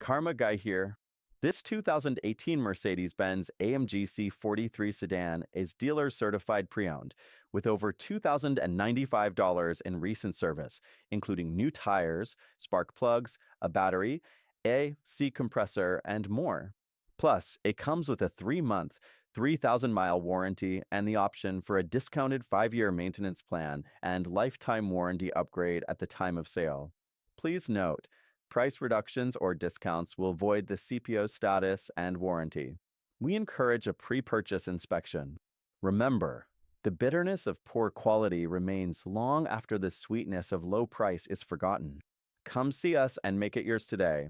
Karma Guy here. This 2018 Mercedes-Benz AMG C43 sedan is dealer-certified pre-owned, with over $2,095 in recent service, including new tires, spark plugs, a battery, a C compressor, and more. Plus, it comes with a 3-month, 3,000-mile warranty and the option for a discounted 5-year maintenance plan and lifetime warranty upgrade at the time of sale. Please note, price reductions or discounts will void the CPO status and warranty. We encourage a pre-purchase inspection. Remember, the bitterness of poor quality remains long after the sweetness of low price is forgotten. Come see us and make it yours today.